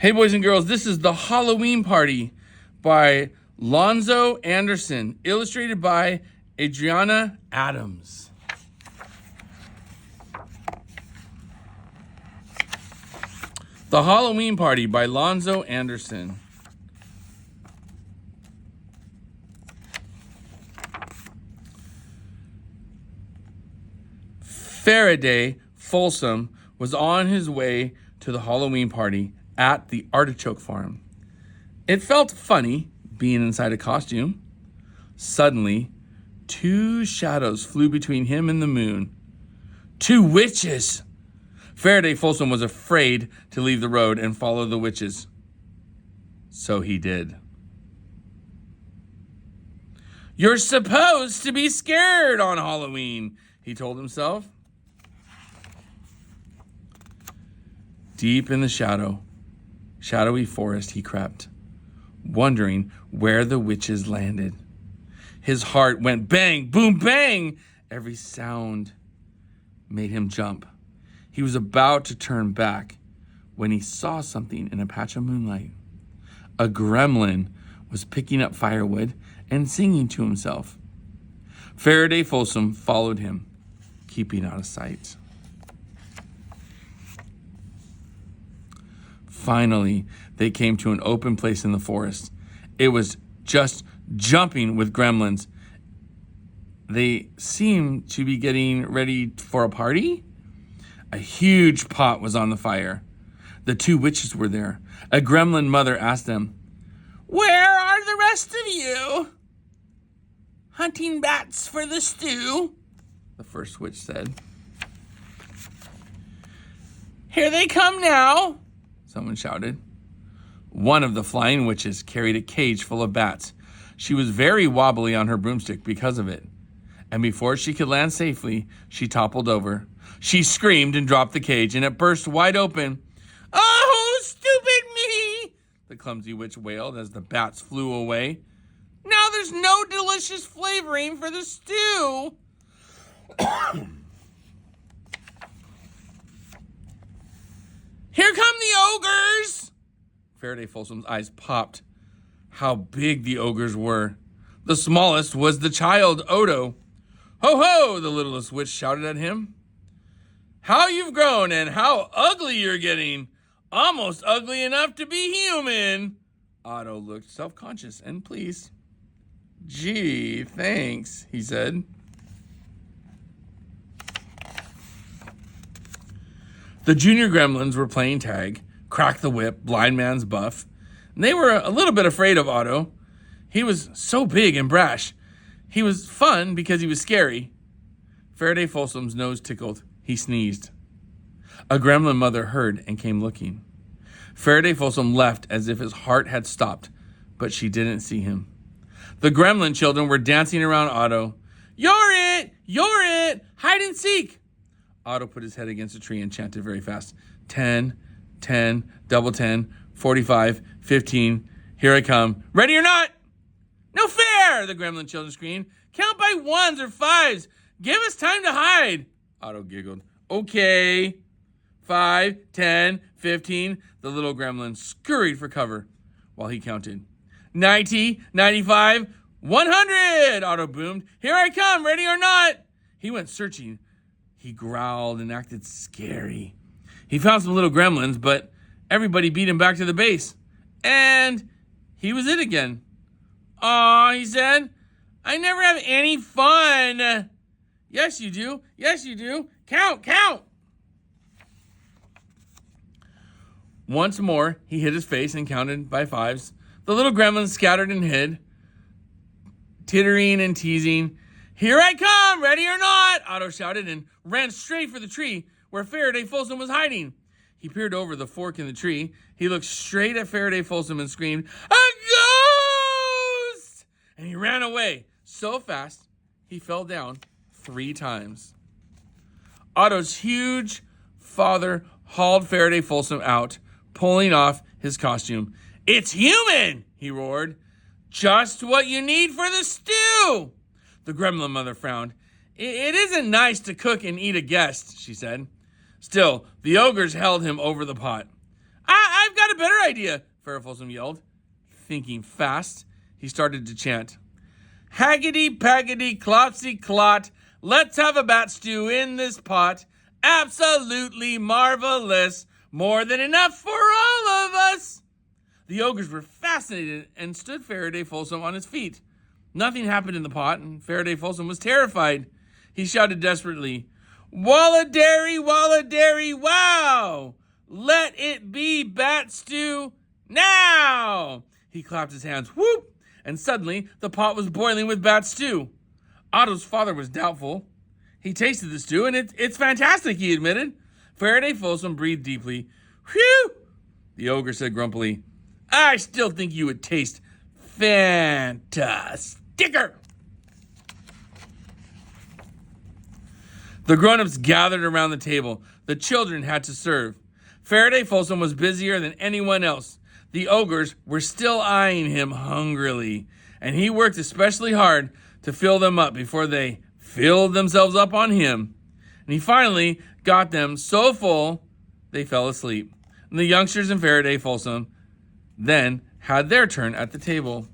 Hey, boys and girls, this is The Halloween Party by Lonzo Anderson, illustrated by Adriana Adams. The Halloween Party by Lonzo Anderson. Faraday Folsom was on his way to the Halloween party at the artichoke farm. It felt funny being inside a costume. Suddenly, two shadows flew between him and the moon. Two witches! Faraday Folsom was afraid to leave the road and follow the witches. So he did. "You're supposed to be scared on Halloween," he told himself. Deep in the shadowy forest he crept, wondering where the witches landed. His heart went bang, boom, bang. Every sound made him jump. He was about to turn back when he saw something in a patch of moonlight. A gremlin was picking up firewood and singing to himself. Faraday Folsom followed him, keeping out of sight. Finally, they came to an open place in the forest. It was just jumping with gremlins. They seemed to be getting ready for a party. A huge pot was on the fire. The two witches were there. A gremlin mother asked them, "Where are the rest of you?" "Hunting bats for the stew," the first witch said. "Here they come now," someone shouted. One of the flying witches carried a cage full of bats. She was very wobbly on her broomstick because of it. And before she could land safely, she toppled over. She screamed and dropped the cage, and it burst wide open. "Oh, stupid me!" the clumsy witch wailed as the bats flew away. "Now there's no delicious flavoring for the stew." "Here come the ogres!" Faraday Folsom's eyes popped. How big the ogres were. The smallest was the child, Odo. "Ho, ho!" the littlest witch shouted at him. "How you've grown and how ugly you're getting. Almost ugly enough to be human." Otto looked self-conscious and pleased. "Gee, thanks," he said. The junior gremlins were playing tag, crack the whip, blind man's buff. And they were a little bit afraid of Otto. He was so big and brash. He was fun because he was scary. Faraday Folsom's nose tickled. He sneezed. A gremlin mother heard and came looking. Faraday Folsom left as if his heart had stopped, but she didn't see him. The gremlin children were dancing around Otto. "You're it! You're it! Hide and seek!" Otto put his head against a tree and chanted very fast. 10, 10, double 10, 45, 15. Here I come. "Ready or not?" "No fair!" the gremlin children screamed. "Count by ones or fives. Give us time to hide." Otto giggled. "Okay." 5, 10, 15. The little gremlin scurried for cover while he counted. 90, 95, 100. Otto boomed. "Here I come. Ready or not?" He went searching. He growled and acted scary. He found some little gremlins, but everybody beat him back to the base. And he was it again. "Aw," he said, "I never have any fun." "Yes, you do. Yes, you do. Count, count." Once more, he hit his face and counted by fives. The little gremlins scattered and hid, tittering and teasing. "Here I come, ready or not," Otto shouted and ran straight for the tree where Faraday Folsom was hiding. He peered over the fork in the tree. He looked straight at Faraday Folsom and screamed, "A ghost!" And he ran away so fast he fell down 3 times. Otto's huge father hauled Faraday Folsom out, pulling off his costume. "It's human!" he roared. "Just what you need for the stew!" The gremlin mother frowned. It isn't nice to cook and eat a guest," she said. Still, the ogres held him over the pot. I've got a better idea, Fairy Folsom yelled. Thinking fast, he started to chant, Haggity, paggity, clopsy, clot, let's have a bat stew in this pot. Absolutely marvelous, more than enough for all of us. The ogres were fascinated and stood Faraday Folsom on his feet. Nothing happened in the pot, and Faraday Folsom was terrified. He shouted desperately, Walla-dairy, wow! Let it be bat stew now! He clapped his hands, whoop! And suddenly the pot was boiling with bat stew. Otto's father was doubtful. He tasted the stew, and it's fantastic, he admitted. Faraday Folsom breathed deeply. Whew! The ogre said grumpily, I still think you would taste fantasticker. The grown-ups gathered around the table. The children had to serve. Faraday Folsom was busier than anyone else. The ogres were still eyeing him hungrily, and he worked especially hard to fill them up before they filled themselves up on him. And he finally got them so full they fell asleep. And the youngsters and Faraday Folsom then had their turn at the table.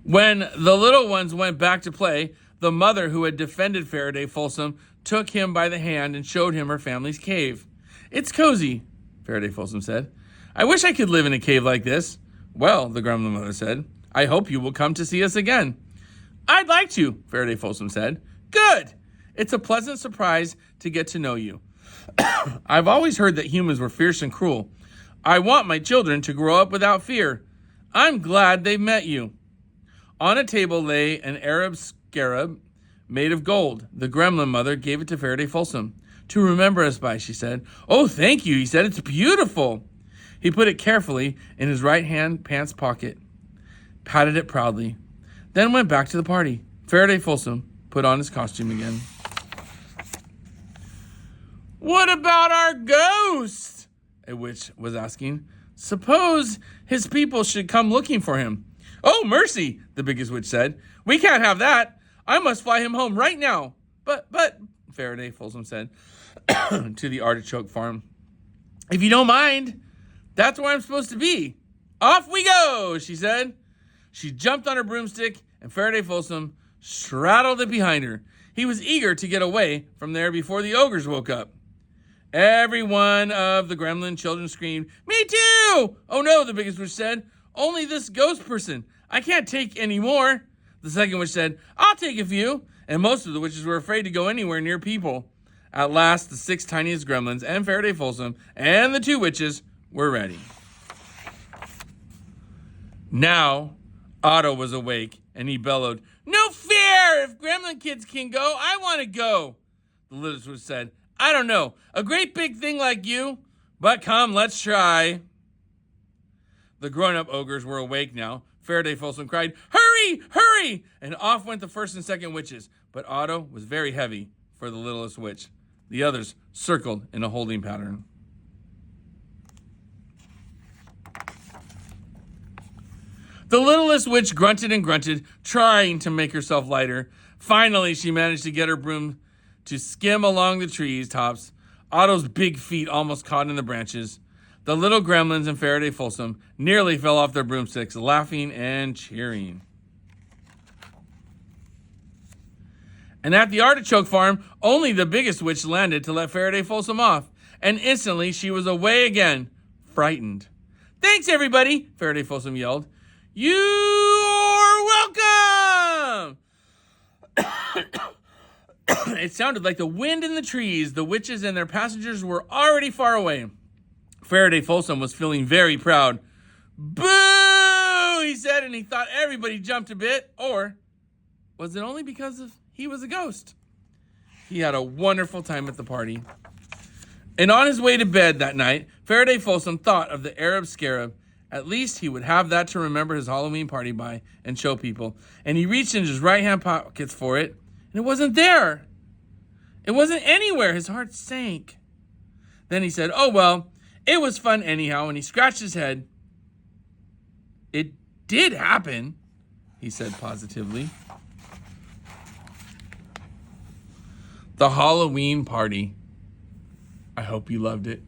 When the little ones went back to play, the mother who had defended Faraday Folsom took him by the hand and showed him her family's cave. It's cozy, Faraday Folsom said. I wish I could live in a cave like this. Well, the gremlin mother said, I hope you will come to see us again. I'd like to, Faraday Folsom said. Good. It's a pleasant surprise to get to know you. I've always heard that humans were fierce and cruel. I want my children to grow up without fear. I'm glad they've met you. On a table lay an Arab scarab made of gold. The gremlin mother gave it to Faraday Folsom. To remember us by, she said. Oh, thank you, he said. It's beautiful. He put it carefully in his right-hand pants pocket, patted it proudly, then went back to the party. Faraday Folsom put on his costume again. What about our ghost? A witch was asking. Suppose his people should come looking for him. Oh, mercy, the biggest witch said. We can't have that. I must fly him home right now. But, Faraday Folsom said to the artichoke farm, if you don't mind, that's where I'm supposed to be. Off we go, she said. She jumped on her broomstick, and Faraday Folsom straddled it behind her. He was eager to get away from there before the ogres woke up. Every one of the gremlin children screamed, Me too! Oh no, the biggest witch said. Only this ghost person. I can't take any more. The second witch said, I'll take a few. And most of the witches were afraid to go anywhere near people. At last, the 6 tiniest gremlins and Faraday Folsom and the 2 witches were ready. Now, Otto was awake, and he bellowed, No fear! If gremlin kids can go, I want to go. The littlest witch said, I don't know, a great big thing like you, but come, let's try. The grown-up ogres were awake now. Faraday Folsom cried, Hurry, hurry! And off went the first and second witches. But Otto was very heavy for the littlest witch. The others circled in a holding pattern. The littlest witch grunted and grunted, trying to make herself lighter. Finally, she managed to get her broom to skim along the trees tops. Otto's big feet almost caught in the branches. The little gremlins and Faraday Folsom nearly fell off their broomsticks, laughing and cheering. And at the artichoke farm, only the biggest witch landed to let Faraday Folsom off. And instantly, she was away again, frightened. Thanks, everybody, Faraday Folsom yelled. You're welcome! It sounded like the wind in the trees. The witches and their passengers were already far away. Faraday Folsom was feeling very proud. Boo! He said, and he thought everybody jumped a bit. Or was it only because he was a ghost? He had a wonderful time at the party. And on his way to bed that night, Faraday Folsom thought of the Arab scarab. At least he would have that to remember his Halloween party by and show people. And he reached into his right-hand pockets for it, and it wasn't there. It wasn't anywhere. His heart sank. Then he said, oh, well, it was fun anyhow, and he scratched his head. It did happen, he said positively. The Halloween party. I hope you loved it.